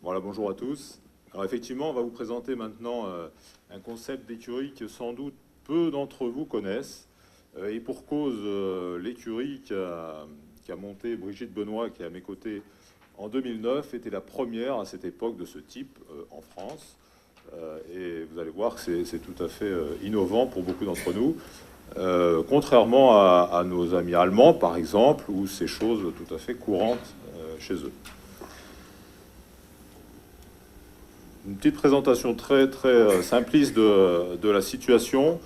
Voilà, bonjour à tous. Alors effectivement, on va vous présenter maintenant un concept d'écurie que sans doute peu d'entre vous connaissent. Et pour cause, l'écurie qu'a montée Brigitte Benoît, qui est à mes côtés en 2009, était la première à cette époque de ce type en France. Et vous allez voir que c'est tout à fait innovant pour beaucoup d'entre nous. Contrairement à nos amis allemands, par exemple, où c'est chose tout à fait courante chez eux. Une petite présentation très simpliste de la situation.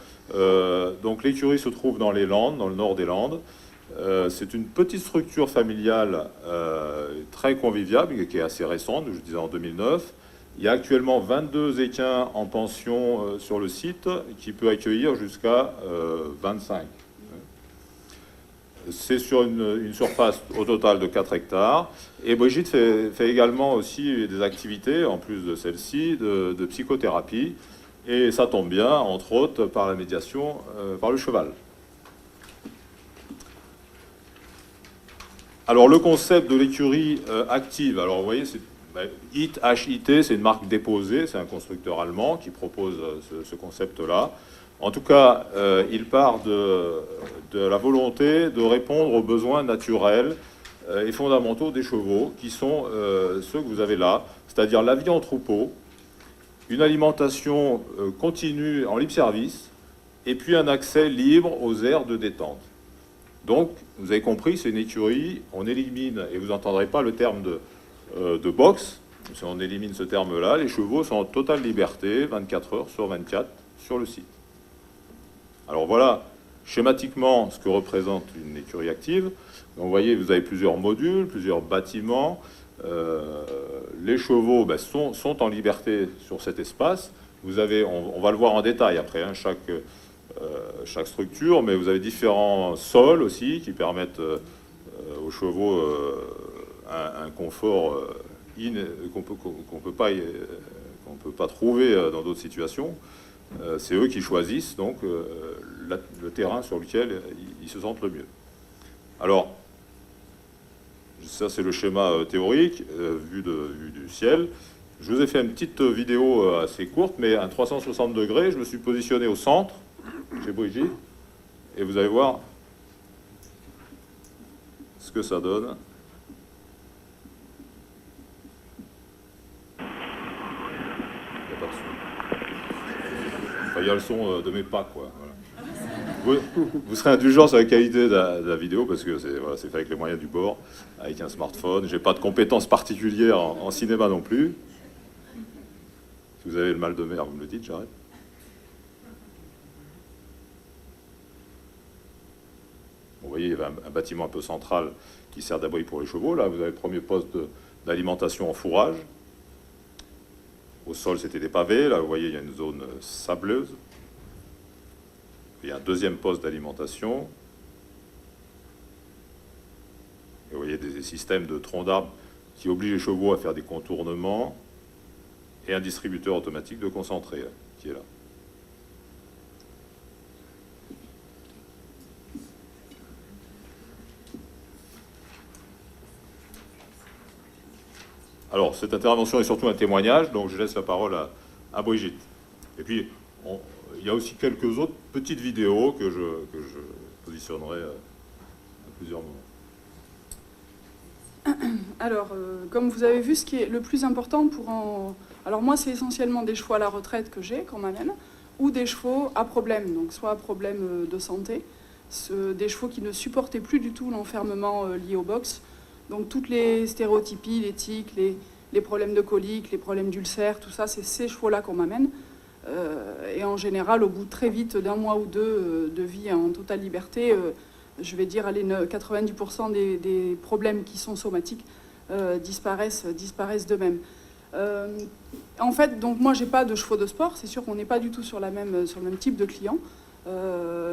Donc l'écurie se trouve dans les Landes, dans le nord des Landes. C'est une petite structure familiale très conviviale, qui est assez récente, je disais en 2009. Il y a actuellement 22 équins en pension sur le site, qui peut accueillir jusqu'à 25. C'est sur une surface au total de 4 hectares. Et Brigitte fait également aussi des activités, en plus de celle-ci, de psychothérapie. Et ça tombe bien, entre autres, par la médiation par le cheval. Alors, le concept de l'écurie active, alors vous voyez, HIT, c'est une marque déposée, c'est un constructeur allemand qui propose ce concept-là. En tout cas, il part de la volonté de répondre aux besoins naturels et fondamentaux des chevaux, qui sont ceux que vous avez là, c'est-à-dire la vie en troupeau, une alimentation continue en libre service, et puis un accès libre aux aires de détente. Donc, vous avez compris, c'est une écurie, on élimine, et vous n'entendrez pas le terme de box, si on élimine ce terme-là, les chevaux sont en totale liberté, 24 heures sur 24, sur le site. Alors voilà, schématiquement, ce que représente une écurie active. Donc, vous voyez, vous avez plusieurs modules, plusieurs bâtiments. Les chevaux sont en liberté sur cet espace. Vous avez, on va le voir en détail après, hein, chaque structure, mais vous avez différents sols aussi qui permettent aux chevaux un confort qu'on peut pas trouver dans d'autres situations. C'est eux qui choisissent donc le terrain sur lequel ils se sentent le mieux. Alors, ça c'est le schéma théorique, vu du ciel. Je vous ai fait une petite vidéo assez courte, mais à 360 degrés. Je me suis positionné au centre, chez Brigitte, et vous allez voir ce que ça donne. Il y a le son de mes pas, quoi. Voilà. Vous serez indulgent sur la qualité de la vidéo, parce que c'est fait avec les moyens du bord, avec un smartphone. J'ai pas de compétences particulières en cinéma non plus. Si vous avez le mal de mer, vous me le dites, j'arrête. Bon, vous voyez, il y avait un bâtiment un peu central qui sert d'abri pour les chevaux. Là, vous avez le premier poste d'alimentation en fourrage. Au sol, c'était des pavés. Là, vous voyez, il y a une zone sableuse. Il y a un deuxième poste d'alimentation. Et vous voyez des systèmes de troncs d'arbres qui obligent les chevaux à faire des contournements. Et un distributeur automatique de concentré qui est là. Alors, cette intervention est surtout un témoignage, donc je laisse la parole à Brigitte. Et puis, il y a aussi quelques autres petites vidéos que je positionnerai à plusieurs moments. Alors, comme vous avez vu, ce qui est le plus important Alors moi, c'est essentiellement des chevaux à la retraite que j'ai, qu'on m'amène, ou des chevaux à problème, donc soit à problème de santé, des chevaux qui ne supportaient plus du tout l'enfermement lié au box. Donc toutes les stéréotypies, les tics, les problèmes de colique, les problèmes d'ulcères, tout ça, c'est ces chevaux-là qu'on m'amène. Et en général, au bout très vite d'un mois ou deux de vie en totale liberté, je vais dire, allez, 90% des problèmes qui sont somatiques disparaissent d'eux-mêmes. En fait, donc moi, j'ai pas de chevaux de sport. C'est sûr qu'on n'est pas du tout sur le même type de client.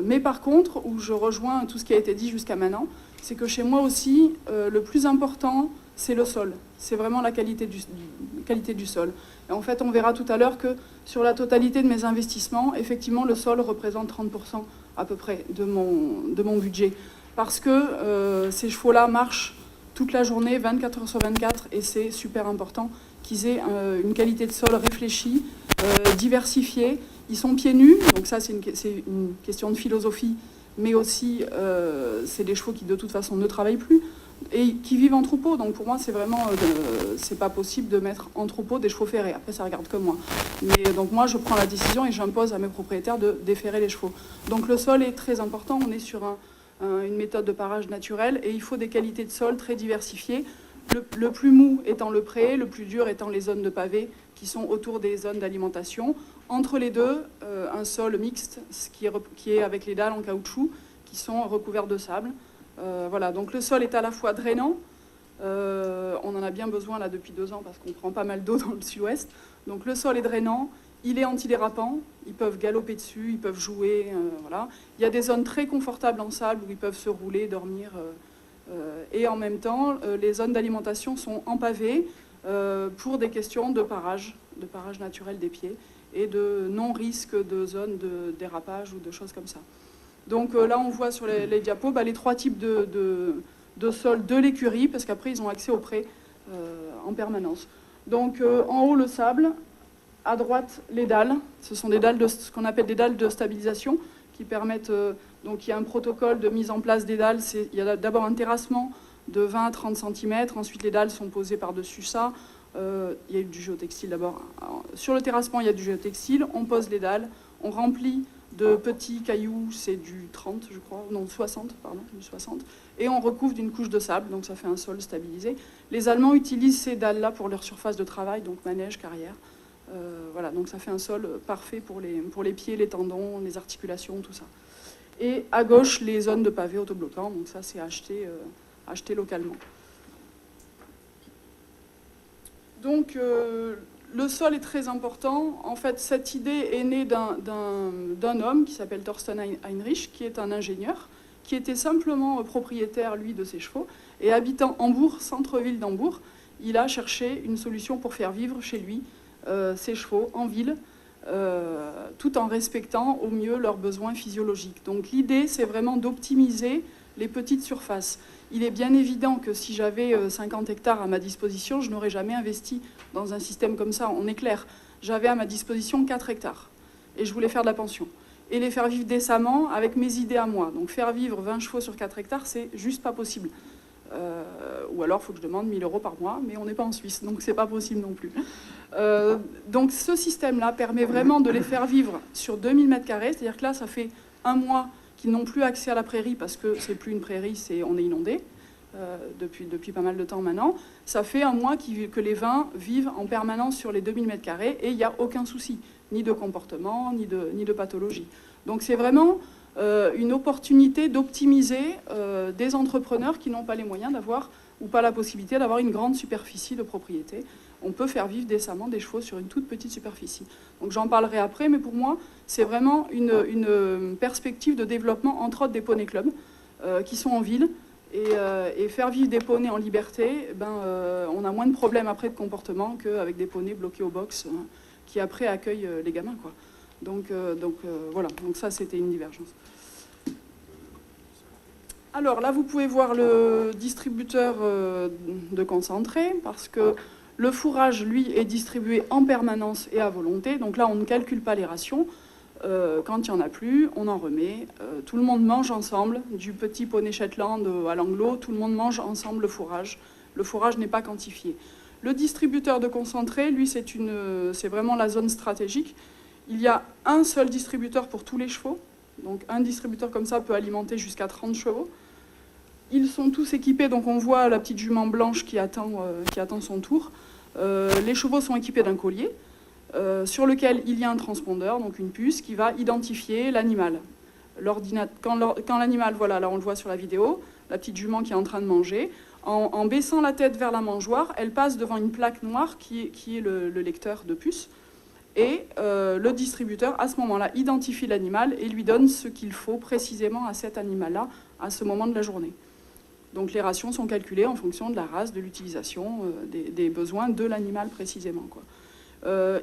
Mais par contre, où je rejoins tout ce qui a été dit jusqu'à maintenant, c'est que chez moi aussi, le plus important, c'est le sol. C'est vraiment la qualité du sol. Et en fait, on verra tout à l'heure que sur la totalité de mes investissements, effectivement, le sol représente 30% à peu près de mon budget. Parce que ces chevaux-là marchent toute la journée, 24 heures sur 24, et c'est super important. qu'ils aient une qualité de sol réfléchie, diversifiée. Ils sont pieds nus, donc ça c'est une question de philosophie, mais aussi c'est des chevaux qui de toute façon ne travaillent plus et qui vivent en troupeau. Donc pour moi c'est vraiment, c'est pas possible de mettre en troupeau des chevaux ferrés. Après ça regarde que moi. Mais donc moi je prends la décision et j'impose à mes propriétaires de déferrer les chevaux. Donc le sol est très important, on est sur une méthode de parage naturelle et il faut des qualités de sol très diversifiées. Le plus mou étant le pré, le plus dur étant les zones de pavé qui sont autour des zones d'alimentation. Entre les deux, un sol mixte, qui est avec les dalles en caoutchouc, qui sont recouvertes de sable. Voilà, donc le sol est à la fois drainant, on en a bien besoin là depuis 2 ans parce qu'on prend pas mal d'eau dans le sud-ouest. Donc le sol est drainant, il est antidérapant, ils peuvent galoper dessus, ils peuvent jouer, voilà. Il y a des zones très confortables en sable où ils peuvent se rouler, dormir. Et en même temps, les zones d'alimentation sont en pavé pour des questions de parage naturel des pieds et de non-risque de zones de dérapage ou de choses comme ça. Donc là, on voit sur les diapos les 3 types de sols de l'écurie, parce qu'après, ils ont accès au pré en permanence. Donc en haut, le sable, à droite, les dalles. Ce sont des dalles ce qu'on appelle des dalles de stabilisation, qui permettent... donc il y a un protocole de mise en place des dalles. Il y a d'abord un terrassement de 20 à 30 cm, ensuite les dalles sont posées par-dessus ça. Il y a du géotextile d'abord. Sur le terrassement, il y a du géotextile, on pose les dalles, on remplit de petits cailloux, c'est du 30 je crois, non 60, pardon, du 60, et on recouvre d'une couche de sable, donc ça fait un sol stabilisé. Les Allemands utilisent ces dalles-là pour leur surface de travail, donc manège, carrière. Voilà, donc ça fait un sol parfait pour les pieds, les tendons, les articulations, tout ça. Et à gauche, les zones de pavés autobloquants, donc ça c'est acheté localement. Donc le sol est très important. En fait, cette idée est née d'un homme qui s'appelle Thorsten Heinrich, qui est un ingénieur, qui était simplement propriétaire, lui, de ses chevaux, et habitant Hambourg, centre-ville d'Hambourg, il a cherché une solution pour faire vivre chez lui ses chevaux en ville, tout en respectant au mieux leurs besoins physiologiques. Donc l'idée, c'est vraiment d'optimiser les petites surfaces. Il est bien évident que si j'avais 50 hectares à ma disposition, je n'aurais jamais investi dans un système comme ça. On est clair, j'avais à ma disposition 4 hectares et je voulais faire de la pension. Et les faire vivre décemment avec mes idées à moi. Donc faire vivre 20 chevaux sur 4 hectares, c'est juste pas possible. Ou alors il faut que je demande 1 000 € par mois, mais on n'est pas en Suisse, donc c'est pas possible non plus. Donc ce système-là permet vraiment de les faire vivre sur 2000 m², c'est-à-dire que là, ça fait 1 mois qu'ils n'ont plus accès à la prairie parce que c'est plus une prairie, on est inondé depuis pas mal de temps maintenant. Ça fait 1 mois que les vins vivent en permanence sur les 2000 m² et il n'y a aucun souci, ni de comportement, ni de pathologie. Donc c'est vraiment une opportunité d'optimiser des entrepreneurs qui n'ont pas les moyens d'avoir ou pas la possibilité d'avoir une grande superficie de propriété. On peut faire vivre décemment des chevaux sur une toute petite superficie. Donc j'en parlerai après, mais pour moi, c'est vraiment une perspective de développement, entre autres des poneys clubs, qui sont en ville. Et faire vivre des poneys en liberté, on a moins de problèmes après de comportement qu'avec des poneys bloqués au box, qui après accueillent les gamins, quoi. Donc voilà, donc ça c'était une divergence. Alors là, vous pouvez voir le distributeur de concentré, parce que le fourrage, lui, est distribué en permanence et à volonté. Donc là, on ne calcule pas les rations. Quand il n'y en a plus, on en remet. Tout le monde mange ensemble, du petit poney Shetland à l'anglo, tout le monde mange ensemble le fourrage. Le fourrage n'est pas quantifié. Le distributeur de concentré, lui, c'est vraiment la zone stratégique. Il y a un seul distributeur pour tous les chevaux. Donc un distributeur comme ça peut alimenter jusqu'à 30 chevaux. Ils sont tous équipés, donc on voit la petite jument blanche qui attend son tour. Les chevaux sont équipés d'un collier sur lequel il y a un transpondeur, donc une puce, qui va identifier l'animal. Quand l'animal, voilà, là on le voit sur la vidéo, la petite jument qui est en train de manger, en baissant la tête vers la mangeoire, elle passe devant une plaque noire qui est le lecteur de puce. Et le distributeur, à ce moment-là, identifie l'animal et lui donne ce qu'il faut précisément à cet animal-là, à ce moment de la journée. Donc les rations sont calculées en fonction de la race, de l'utilisation, des besoins de l'animal précisément, quoi.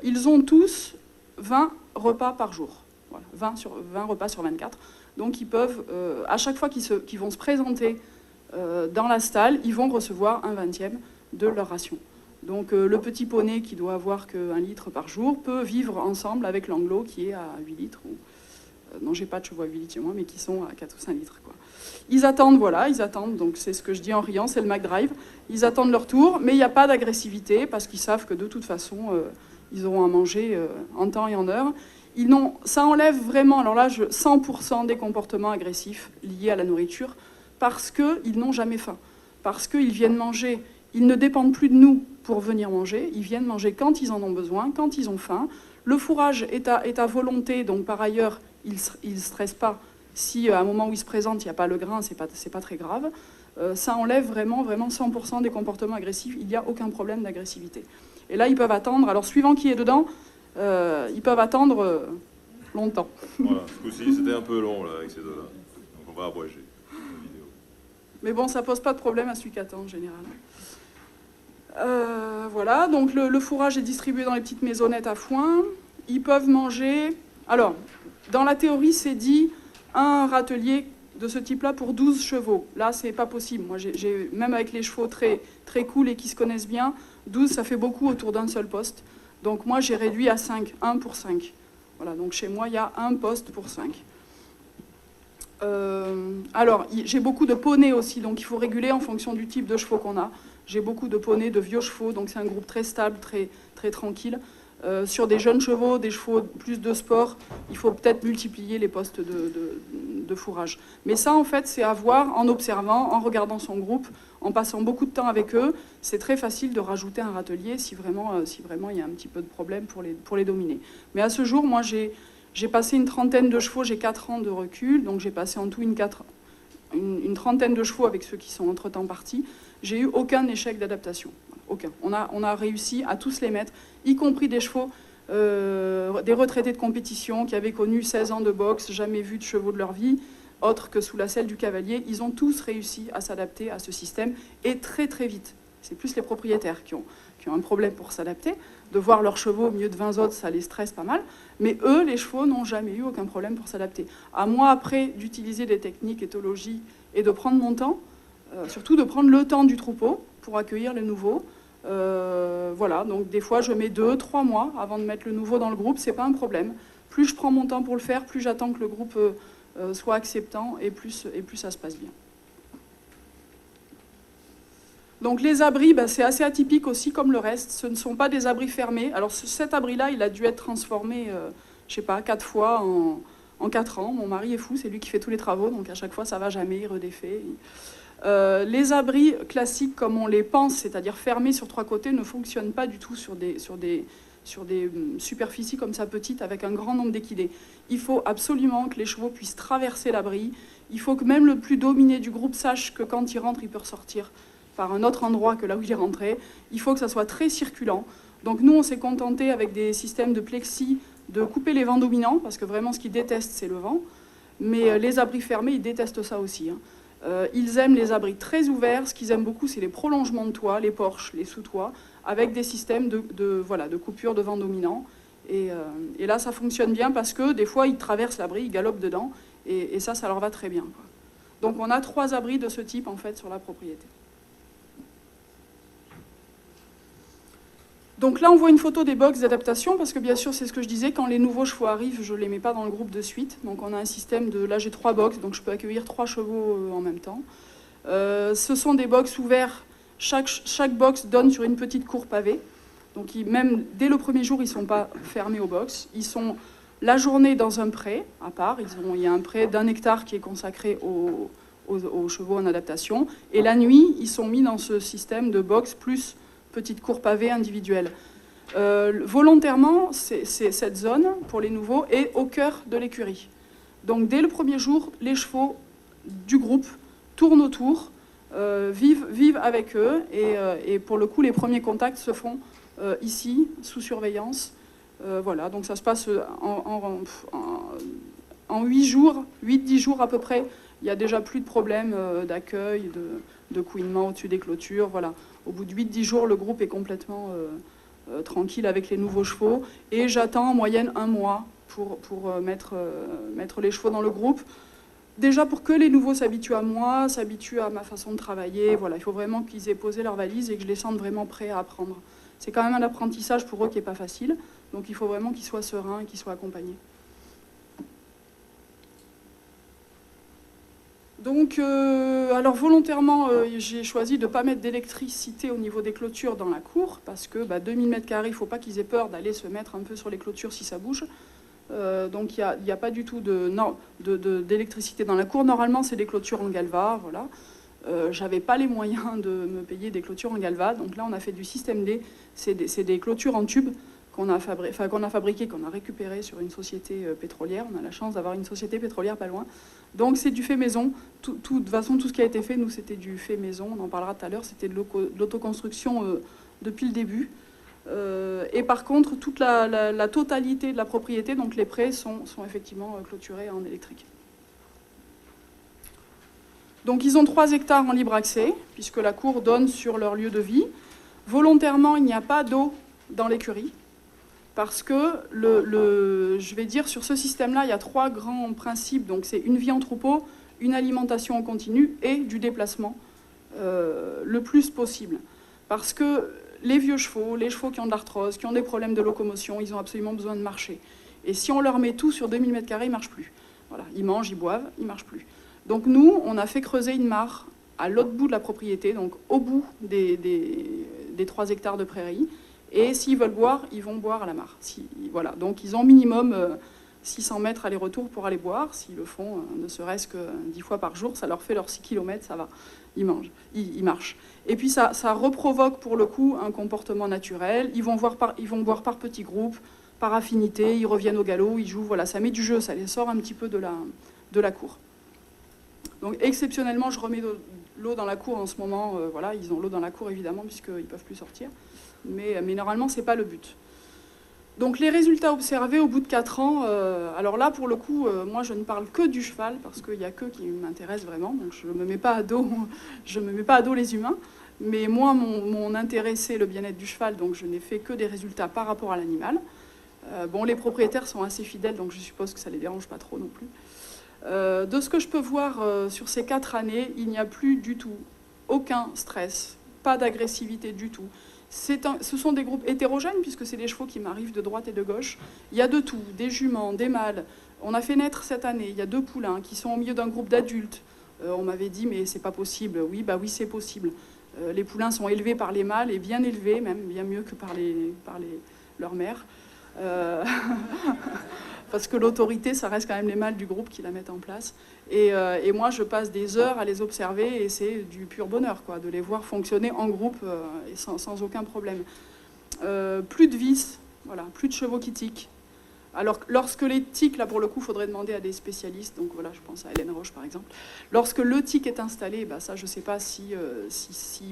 Ils ont tous 20 repas par jour, voilà, 20 repas sur 24. Donc ils peuvent, à chaque fois qu'ils vont se présenter dans la stalle, ils vont recevoir un 20e de leur ration. Donc le petit poney qui doit avoir que 1 litre par jour peut vivre ensemble avec l'anglo qui est à 8 litres. Non, j'ai pas de chevaux à 8 litres chez moi, mais qui sont à 4 ou 5 litres. Quoi. Ils attendent, voilà, ils attendent. Donc c'est ce que je dis en riant, c'est le McDrive. Ils attendent leur tour, mais il n'y a pas d'agressivité parce qu'ils savent que de toute façon, ils auront à manger en temps et en heure. Ça enlève vraiment, alors là, 100% des comportements agressifs liés à la nourriture parce qu'ils n'ont jamais faim. Parce qu'ils viennent manger, ils ne dépendent plus de nous pour venir manger, ils viennent manger quand ils en ont besoin, quand ils ont faim. Le fourrage est à volonté, donc par ailleurs, ils ne stressent pas. Si à un moment où ils se présentent, il n'y a pas le grain, c'est pas très grave. Ça enlève vraiment 100% des comportements agressifs, il n'y a aucun problème d'agressivité. Et là, ils peuvent attendre, alors suivant qui est dedans, ils peuvent attendre longtemps. Voilà, ce coup-ci, c'était un peu long là, avec ces deux-là. Donc on va abréger la vidéo. Mais bon, ça pose pas de problème à celui qui attend en général. Voilà, donc le fourrage est distribué dans les petites maisonnettes à foin. Ils peuvent manger... Alors, dans la théorie, c'est dit un râtelier de ce type-là pour 12 chevaux. Là, c'est pas possible. Moi, même avec les chevaux très cool et qui se connaissent bien, 12, ça fait beaucoup autour d'un seul poste. Donc moi, j'ai réduit à 5, 1 pour 5. Voilà, donc chez moi, il y a un poste pour 5. Alors, j'ai beaucoup de poneys aussi, donc il faut réguler en fonction du type de chevaux qu'on a. J'ai beaucoup de poneys, de vieux chevaux, donc c'est un groupe très stable, très tranquille. Sur des jeunes chevaux, des chevaux plus de sport, il faut peut-être multiplier les postes de fourrage. Mais ça, en fait, c'est à voir en observant, en regardant son groupe, en passant beaucoup de temps avec eux. C'est très facile de rajouter un râtelier si vraiment il y a un petit peu de problème pour les dominer. Mais à ce jour, moi, j'ai passé une trentaine de chevaux, j'ai 4 ans de recul, donc j'ai passé en tout une trentaine de chevaux avec ceux qui sont entre-temps partis. J'ai eu aucun échec d'adaptation. Aucun. On a réussi à tous les mettre, y compris des chevaux, des retraités de compétition qui avaient connu 16 ans de boxe, jamais vu de chevaux de leur vie, autre que sous la selle du cavalier. Ils ont tous réussi à s'adapter à ce système, et très vite. C'est plus les propriétaires qui ont un problème pour s'adapter. De voir leurs chevaux au milieu de 20 autres, ça les stresse pas mal. Mais eux, les chevaux, n'ont jamais eu aucun problème pour s'adapter. À moi, après, d'utiliser des techniques éthologie et de prendre mon temps, surtout de prendre le temps du troupeau pour accueillir les nouveaux. Voilà, donc des fois je mets 2-3 mois avant de mettre le nouveau dans le groupe, c'est pas un problème. Plus je prends mon temps pour le faire, plus j'attends que le groupe soit acceptant et plus ça se passe bien. Donc les abris, c'est assez atypique aussi comme le reste, ce ne sont pas des abris fermés. Alors cet abri-là, il a dû être transformé, je sais pas, 4 fois en 4 ans. Mon mari est fou, c'est lui qui fait tous les travaux, donc à chaque fois ça va jamais, il redéfait. Les abris classiques comme on les pense, c'est-à-dire fermés sur 3 côtés, ne fonctionnent pas du tout sur des superficies comme ça petites avec un grand nombre d'équidés. Il faut absolument que les chevaux puissent traverser l'abri. Il faut que même le plus dominé du groupe sache que quand il rentre, il peut ressortir par un autre endroit que là où il est rentré. Il faut que ça soit très circulant. Donc nous, on s'est contenté avec des systèmes de plexi de couper les vents dominants, parce que vraiment ce qu'ils détestent, c'est le vent. Mais les abris fermés, ils détestent ça aussi. Ils aiment les abris très ouverts. Ce qu'ils aiment beaucoup, c'est les prolongements de toit, les porches, les sous-toits, avec des systèmes de coupure de vent dominant. Et là, ça fonctionne bien parce que des fois, ils traversent l'abri, ils galopent dedans, et ça leur va très bien, quoi. Donc on a 3 abris de ce type, en fait, sur la propriété. Donc là, on voit une photo des box d'adaptation, parce que bien sûr, c'est ce que je disais, quand les nouveaux chevaux arrivent, je ne les mets pas dans le groupe de suite. Donc on a un système là j'ai 3 box, donc je peux accueillir 3 chevaux en même temps. Ce sont des box ouverts, chaque box donne sur une petite cour pavée. Donc même dès le premier jour, ils ne sont pas fermés aux box. Ils sont la journée dans un pré, à part. Il y a un pré d'1 hectare qui est consacré aux chevaux en adaptation. Et la nuit, ils sont mis dans ce système de box plus petite cour pavée individuelle. Volontairement, cette zone, pour les nouveaux, est au cœur de l'écurie. Donc dès le premier jour, les chevaux du groupe tournent autour, vivent avec eux, et pour le coup, les premiers contacts se font ici, sous surveillance. Voilà, donc ça se passe en 8 jours, 8-10 jours à peu près. Il n'y a déjà plus de problème d'accueil, de couinement au-dessus des clôtures, voilà. Au bout de 8-10 jours, le groupe est complètement tranquille avec les nouveaux chevaux. Et j'attends en moyenne 1 mois pour mettre les chevaux dans le groupe. déjà pour que les nouveaux s'habituent à moi, s'habituent à ma façon de travailler. Voilà, il faut vraiment qu'ils aient posé leur valise et que je les sente vraiment prêts à apprendre. C'est quand même un apprentissage pour eux qui n'est pas facile, donc il faut vraiment qu'ils soient sereins et qu'ils soient accompagnés. Donc, alors volontairement, j'ai choisi de ne pas mettre d'électricité au niveau des clôtures dans la cour, parce que 2000 m², il ne faut pas qu'ils aient peur d'aller se mettre un peu sur les clôtures si ça bouge. Donc il n'y a pas du tout d'électricité dans la cour. Normalement, c'est des clôtures en galva, voilà. J'avais pas les moyens de me payer des clôtures en galva, donc là on a fait du système D. C'est des clôtures en tube qu'on a fabriquées, qu'on a récupérées sur une société pétrolière. On a la chance d'avoir une société pétrolière pas loin. Donc c'est du fait maison. De toute façon, tout ce qui a été fait, nous, c'était du fait maison. On en parlera tout à l'heure. C'était de l'autoconstruction depuis le début. Et par contre, toute la totalité de la propriété, donc les prés, sont effectivement clôturés en électrique. Donc ils ont 3 hectares en libre accès, puisque la cour donne sur leur lieu de vie. Volontairement, il n'y a pas d'eau dans l'écurie, parce que, je vais dire, sur ce système-là, il y a 3 grands principes. Donc c'est une vie en troupeau, une alimentation en continu et du déplacement le plus possible. Parce que les vieux chevaux, les chevaux qui ont de l'arthrose, qui ont des problèmes de locomotion, ils ont absolument besoin de marcher. Et si on leur met tout sur 2000 m², ils ne marchent plus. Voilà, ils mangent, ils boivent, ils ne marchent plus. Donc nous, on a fait creuser une mare à l'autre bout de la propriété, donc au bout des 3 hectares de prairie. Et s'ils veulent boire, ils vont boire à la mare. Voilà. Donc ils ont minimum 600 mètres aller-retour pour aller boire. S'ils le font ne serait-ce que 10 fois par jour, ça leur fait leurs 6 km, ça va. Ils marchent. Et puis ça reprovoque pour le coup un comportement naturel. Ils vont boire par petits groupes, par affinité, ils reviennent au galop, ils jouent. Voilà, ça met du jeu, ça les sort un petit peu de la cour. Donc exceptionnellement, je remets de l'eau dans la cour en ce moment. Voilà, ils ont l'eau dans la cour évidemment puisqu'ils ne peuvent plus sortir. Mais normalement, ce n'est pas le but. Donc les résultats observés au bout de 4 ans, alors là pour le coup, moi je ne parle que du cheval parce qu'il n'y a que qui m'intéresse vraiment, donc je ne me mets pas à dos les humains, mais moi mon intérêt c'est le bien-être du cheval, donc je n'ai fait que des résultats par rapport à l'animal. Bon, les propriétaires sont assez fidèles, donc je suppose que ça ne les dérange pas trop non plus. De ce que je peux voir sur ces 4 années, il n'y a plus du tout aucun stress, pas d'agressivité du tout. Ce sont des groupes hétérogènes, puisque c'est des chevaux qui m'arrivent de droite et de gauche. Il y a de tout, des juments, des mâles. On a fait naître cette année, il y a 2 poulains qui sont au milieu d'un groupe d'adultes. On m'avait dit, mais c'est pas possible. Oui, c'est possible. Les poulains sont élevés par les mâles, et bien élevés, même bien mieux que par leurs mères. Parce que l'autorité, ça reste quand même les mâles du groupe qui la mettent en place. Et moi, je passe des heures à les observer et c'est du pur bonheur, quoi, de les voir fonctionner en groupe et sans aucun problème. Plus de vis, voilà, plus de chevaux qui tiquent. Alors, lorsque les tics, là, pour le coup, il faudrait demander à des spécialistes. Donc voilà, je pense à Hélène Roche, par exemple. Lorsque le tic est installé, ça, je ne sais pas s'il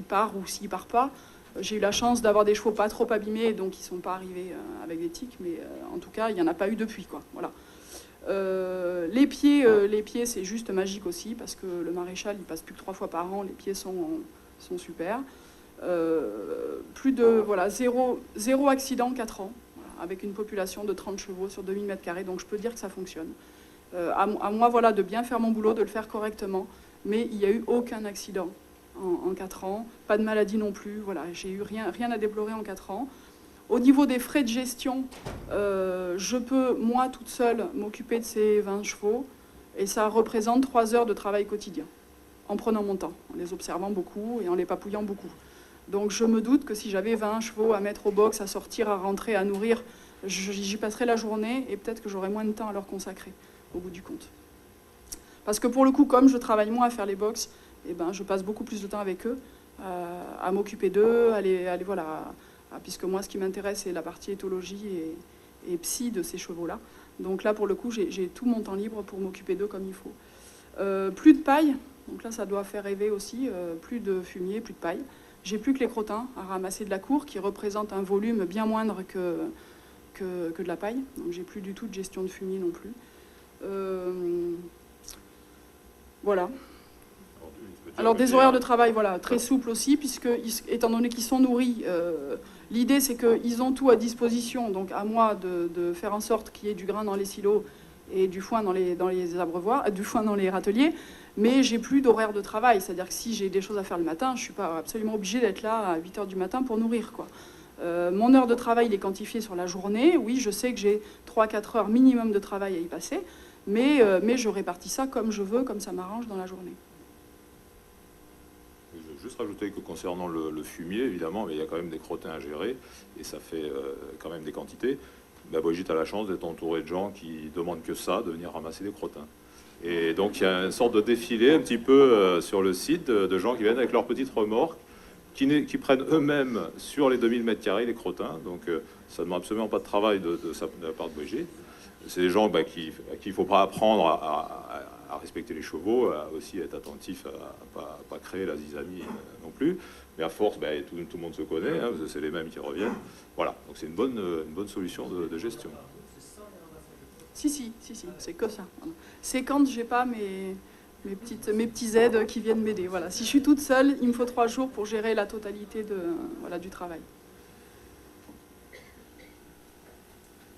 part ou s'il ne part pas. J'ai eu la chance d'avoir des chevaux pas trop abîmés, donc ils ne sont pas arrivés avec des tics, mais en tout cas, il n'y en a pas eu depuis, quoi. Voilà. Les pieds, c'est juste magique aussi, parce que le maréchal, il passe plus que 3 fois par an, les pieds sont super. Zéro accident, 4 ans, voilà, avec une population de 30 chevaux sur 2000 m², donc je peux dire que ça fonctionne. À moi, voilà, de bien faire mon boulot, de le faire correctement, mais il n'y a eu aucun accident. En 4 ans, pas de maladie non plus, voilà, j'ai eu rien à déplorer en 4 ans. Au niveau des frais de gestion, je peux, moi, toute seule, m'occuper de ces 20 chevaux, et ça représente 3 heures de travail quotidien, en prenant mon temps, en les observant beaucoup et en les papouillant beaucoup. Donc je me doute que si j'avais 20 chevaux à mettre au box, à sortir, à rentrer, à nourrir, j'y passerais la journée, et peut-être que j'aurais moins de temps à leur consacrer, au bout du compte. Parce que pour le coup, comme je travaille moins à faire les box, je passe beaucoup plus de temps avec eux, à m'occuper d'eux, puisque moi, ce qui m'intéresse, c'est la partie éthologie et psy de ces chevaux-là. Donc là, pour le coup, j'ai tout mon temps libre pour m'occuper d'eux comme il faut. Plus de paille, donc là, ça doit faire rêver aussi, plus de fumier, plus de paille. J'ai plus que les crottins à ramasser de la cour, qui représentent un volume bien moindre que de la paille. Donc j'ai plus du tout de gestion de fumier non plus. Voilà. Alors des horaires de travail, voilà, très souples aussi, puisque étant donné qu'ils sont nourris, l'idée c'est qu'ils ont tout à disposition, donc à moi de faire en sorte qu'il y ait du grain dans les silos et du foin dans les abreuvoirs, du foin dans les râteliers, mais j'ai plus d'horaire de travail. C'est-à-dire que si j'ai des choses à faire le matin, je ne suis pas absolument obligée d'être là à 8 h du matin pour nourrir, quoi. Mon heure de travail, il est quantifié sur la journée. Oui, je sais que j'ai 3-4 heures minimum de travail à y passer, mais je répartis ça comme je veux, comme ça m'arrange dans la journée. Je veux juste rajouter que concernant le fumier, évidemment, mais il y a quand même des crottins à gérer, et ça fait quand même des quantités. Brigitte a la chance d'être entourée de gens qui demandent que ça, de venir ramasser des crottins. Et donc il y a une sorte de défilé un petit peu sur le site de gens qui viennent avec leurs petites remorques, qui prennent eux-mêmes sur les 2000 m² les crottins. Donc ça ne demande absolument pas de travail de la part de Brigitte. C'est des gens à qui il ne faut pas apprendre à respecter les chevaux, à aussi être attentif à ne pas créer la zizanie non plus. Mais à force, tout le monde se connaît, hein, c'est les mêmes qui reviennent. Voilà, donc c'est une bonne solution de gestion. Si, c'est que ça. C'est quand j'ai pas mes petits aides qui viennent m'aider. Voilà. Si je suis toute seule, il me faut 3 jours pour gérer la totalité du travail.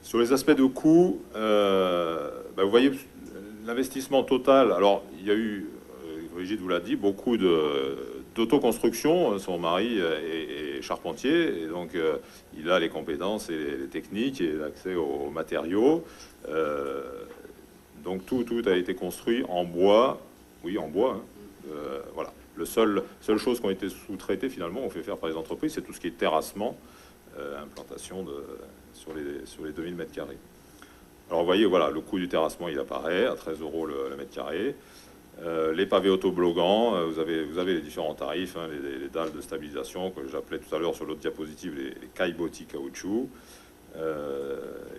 Sur les aspects de coût, vous voyez l'investissement total. Alors, il y a eu, Brigitte vous l'a dit, beaucoup d'autoconstruction. Son mari est charpentier, et donc il a les compétences et les techniques et l'accès aux matériaux. Donc tout a été construit en bois. Oui, en bois. Hein. Voilà. Seule chose qui ont été sous-traitées, finalement, on fait faire par les entreprises, c'est tout ce qui est terrassement, implantation sur les 2000 m². Alors, vous voyez, voilà, le coût du terrassement, il apparaît à 13 € le mètre carré. Les pavés autoblogants, vous avez les différents tarifs, hein, les dalles de stabilisation, que j'appelais tout à l'heure sur l'autre diapositive, les caillebotis caoutchouc.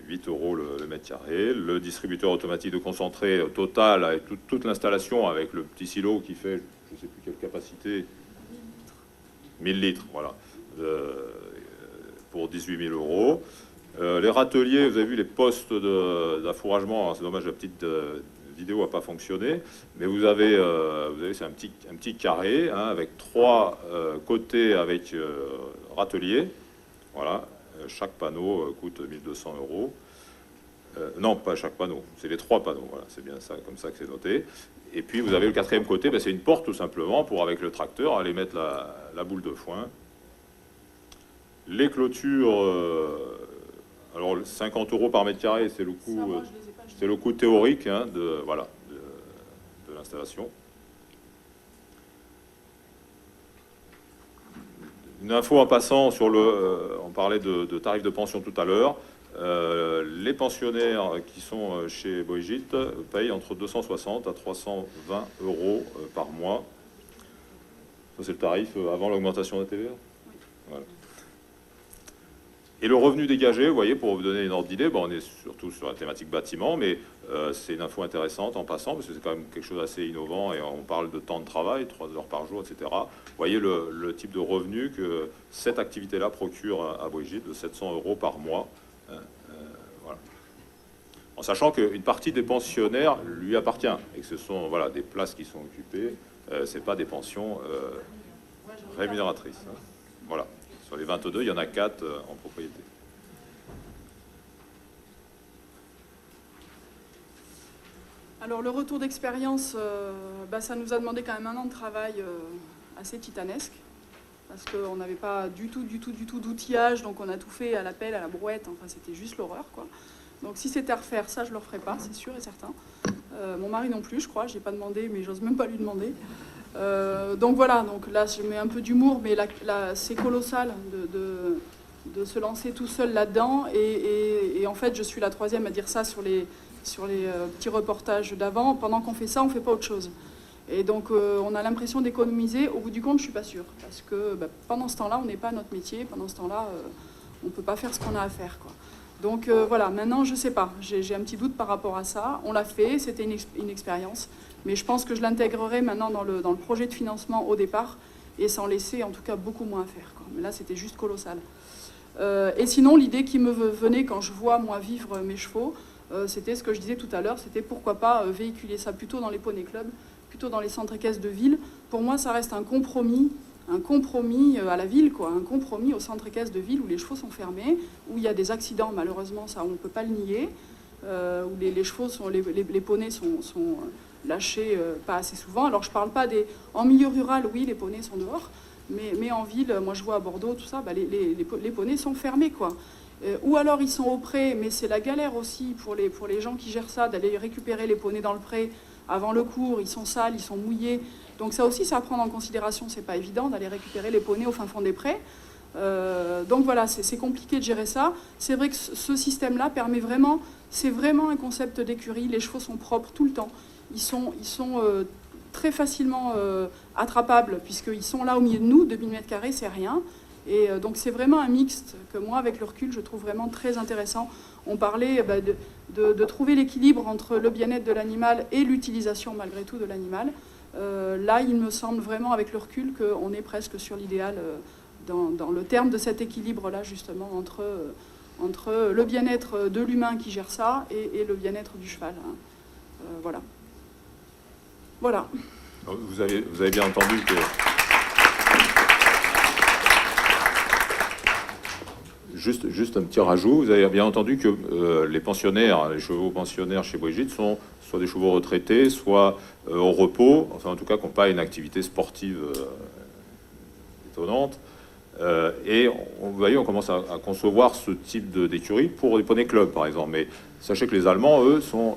8 € le mètre carré. Le distributeur automatique de concentré total avec toute l'installation, avec le petit silo qui fait, je ne sais plus quelle capacité, 1000 litres, voilà, pour 18 000 €. Les râteliers, vous avez vu les postes d'affouragement, c'est dommage, la petite vidéo n'a pas fonctionné, mais vous avez c'est un petit carré, hein, avec 3 côtés avec râtelier, voilà. Chaque panneau coûte 1 200 €. Non, pas chaque panneau, c'est les 3 panneaux, voilà, c'est bien ça, comme ça que c'est noté. Et puis vous avez le 4e côté, c'est une porte tout simplement pour, avec le tracteur, aller mettre la boule de foin. Les clôtures, alors 50 € par mètre carré, c'est le coût théorique, hein, de l'installation. Une info en passant sur on parlait de tarifs de pension tout à l'heure. Les pensionnaires qui sont chez Brigitte payent entre 260 à 320 € par mois. Ça, c'est le tarif avant l'augmentation de la TVA. Voilà. Et le revenu dégagé, vous voyez, pour vous donner une ordre d'idée, on est surtout sur la thématique bâtiment, mais c'est une info intéressante en passant, parce que c'est quand même quelque chose d'assez innovant, et on parle de temps de travail, 3 heures par jour, etc. Vous voyez le type de revenu que cette activité-là procure à Brigitte, de 700 € par mois. Voilà. En sachant qu'une partie des pensionnaires lui appartient, et que ce sont des places qui sont occupées, c'est pas des pensions rémunératrices. Hein. Voilà. Sur les 22, il y en a 4 en propriété. Alors le retour d'expérience, ça nous a demandé quand même 1 an de travail assez titanesque, parce qu'on n'avait pas du tout d'outillage, donc on a tout fait à la pelle, à la brouette, enfin c'était juste l'horreur, quoi. Donc si c'était à refaire, ça je ne le referais pas, c'est sûr et certain. Mon mari non plus, je crois, je n'ai pas demandé, mais j'ose même pas lui demander. Donc voilà, donc là je mets un peu d'humour, mais c'est colossal de se lancer tout seul là-dedans, et en fait je suis la 3e à dire ça sur les petits reportages d'avant. Pendant qu'on fait ça, on ne fait pas autre chose. Et donc on a l'impression d'économiser. Au bout du compte, je ne suis pas sûre, parce que pendant ce temps-là, on n'est pas à notre métier, pendant ce temps-là, on ne peut pas faire ce qu'on a à faire, quoi. Donc voilà, maintenant je ne sais pas, j'ai un petit doute par rapport à ça. On l'a fait, c'était une expérience, mais je pense que je l'intégrerai maintenant dans le projet de financement au départ, et sans laisser en tout cas beaucoup moins à faire, quoi. Mais là c'était juste colossal. Et sinon, l'idée qui me venait quand je vois moi vivre mes chevaux, c'était ce que je disais tout à l'heure, c'était pourquoi pas véhiculer ça plutôt dans les poney clubs, plutôt dans les centres équestres de ville. Pour moi ça reste un compromis à la ville, quoi, un compromis au centre équestre de ville où les chevaux sont fermés, où il y a des accidents, malheureusement, ça on ne peut pas le nier. où les chevaux, les poneys sont lâchés pas assez souvent. Alors je parle pas des... En milieu rural, oui, les poneys sont dehors, mais en ville, moi je vois à Bordeaux, tout ça, bah, les poneys sont fermés, quoi. Ou alors ils sont au pré, mais c'est la galère aussi pour les gens qui gèrent ça, d'aller récupérer les poneys dans le pré avant le cours, ils sont sales, ils sont mouillés. Donc ça aussi, c'est à prendre en considération, c'est pas évident d'aller récupérer les poneys au fin fond des prés. Donc voilà, c'est compliqué de gérer ça. C'est vrai que ce système-là permet vraiment, c'est vraiment un concept d'écurie, les chevaux sont propres tout le temps. Ils sont très facilement attrapables, puisqu'ils sont là au milieu de nous, 2000 m², c'est rien. Et donc c'est vraiment un mixte que moi, avec le recul, je trouve vraiment très intéressant. On parlait de trouver l'équilibre entre le bien-être de l'animal et l'utilisation malgré tout de l'animal. Là, il me semble vraiment, avec le recul, qu'on est presque sur l'idéal dans le terme de cet équilibre-là, justement, entre le bien-être de l'humain qui gère ça et le bien-être du cheval. Voilà. Voilà. Vous avez bien entendu que... Juste un petit rajout, vous avez bien entendu que les pensionnaires, les chevaux pensionnaires chez Brigitte sont soit des chevaux retraités, soit au repos, enfin en tout cas qui n'ont pas une activité sportive étonnante. Et vous voyez, on commence à concevoir ce type d'écurie pour les poney clubs par exemple. Mais sachez que les Allemands, eux, sont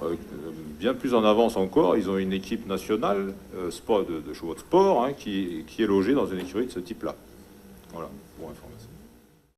bien plus en avance encore. Ils ont une équipe nationale de chevaux de sport, hein, qui est logée dans une écurie de ce type-là. Voilà, pour information.